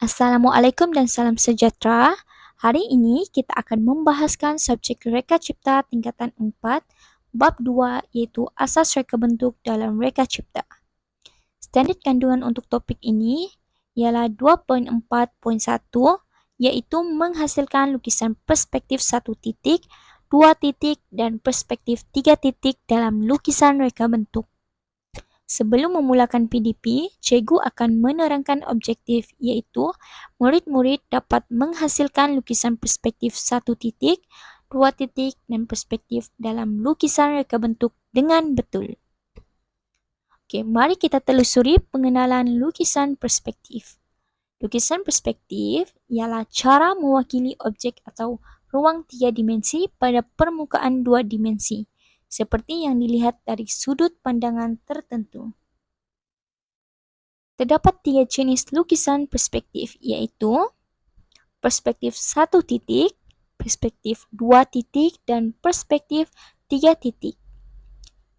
Assalamualaikum dan salam sejahtera. Hari ini kita akan membahaskan subjek Reka Cipta tingkatan 4, bab 2 iaitu asas reka bentuk dalam reka cipta. Standard kandungan untuk topik ini ialah 2.4.1 iaitu menghasilkan lukisan perspektif 1 titik, 2 titik dan perspektif 3 titik dalam lukisan reka bentuk. Sebelum memulakan PDP, cikgu akan menerangkan objektif iaitu murid-murid dapat menghasilkan lukisan perspektif 1 titik, 2 titik dan perspektif dalam lukisan reka bentuk dengan betul. Okey, mari kita telusuri pengenalan lukisan perspektif. Lukisan perspektif ialah cara mewakili objek atau ruang 3 dimensi pada permukaan 2 dimensi, seperti yang dilihat dari sudut pandangan tertentu. Terdapat 3 jenis lukisan perspektif iaitu perspektif 1 titik, perspektif 2 titik dan perspektif 3 titik.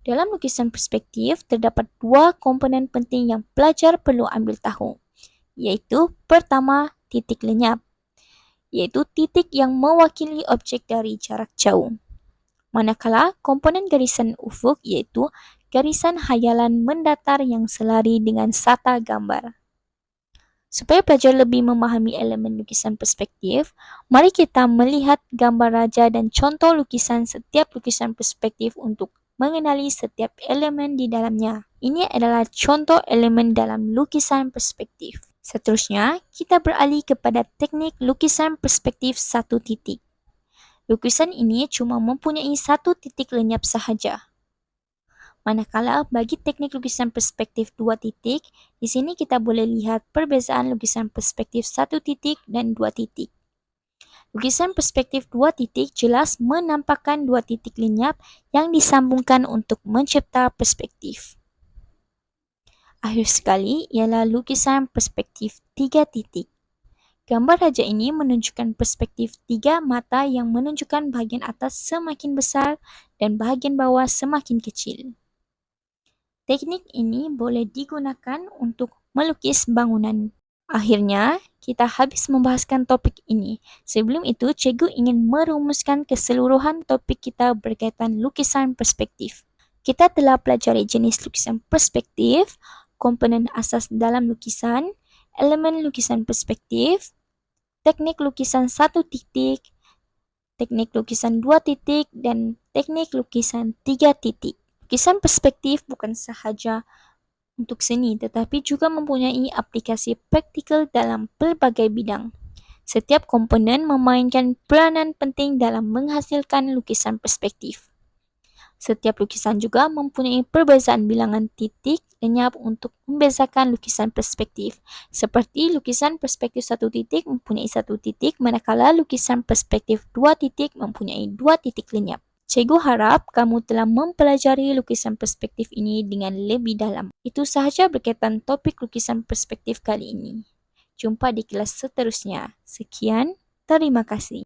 Dalam lukisan perspektif terdapat 2 komponen penting yang pelajar perlu ambil tahu, iaitu pertama titik lenyap, iaitu titik yang mewakili objek dari jarak jauh. Manakala komponen garisan ufuk iaitu garisan hayalan mendatar yang selari dengan sata gambar. Supaya pelajar lebih memahami elemen lukisan perspektif, mari kita melihat gambar raja dan contoh lukisan setiap lukisan perspektif untuk mengenali setiap elemen di dalamnya. Ini adalah contoh elemen dalam lukisan perspektif. Seterusnya, kita beralih kepada teknik lukisan perspektif 1 titik. Lukisan ini cuma mempunyai 1 titik lenyap sahaja. Manakala bagi teknik lukisan perspektif 2 titik, di sini kita boleh lihat perbezaan lukisan perspektif 1 titik dan 2 titik. Lukisan perspektif 2 titik jelas menampakkan 2 titik lenyap yang disambungkan untuk mencipta perspektif. Akhir sekali ialah lukisan perspektif 3 titik. Gambar raja ini menunjukkan perspektif 3 mata yang menunjukkan bahagian atas semakin besar dan bahagian bawah semakin kecil. Teknik ini boleh digunakan untuk melukis bangunan. Akhirnya, kita habis membahaskan topik ini. Sebelum itu, cikgu ingin merumuskan keseluruhan topik kita berkaitan lukisan perspektif. Kita telah pelajari jenis lukisan perspektif, komponen asas dalam lukisan, elemen lukisan perspektif, teknik lukisan 1 titik, teknik lukisan 2 titik, dan teknik lukisan 3 titik. Lukisan perspektif bukan sahaja untuk seni tetapi juga mempunyai aplikasi praktikal dalam pelbagai bidang. Setiap komponen memainkan peranan penting dalam menghasilkan lukisan perspektif. Setiap lukisan juga mempunyai perbezaan bilangan titik lenyap untuk membezakan lukisan perspektif. Seperti lukisan perspektif 1 titik mempunyai 1 titik, manakala lukisan perspektif 2 titik mempunyai 2 titik lenyap. Cikgu harap kamu telah mempelajari lukisan perspektif ini dengan lebih dalam. Itu sahaja berkaitan topik lukisan perspektif kali ini. Jumpa di kelas seterusnya. Sekian, terima kasih.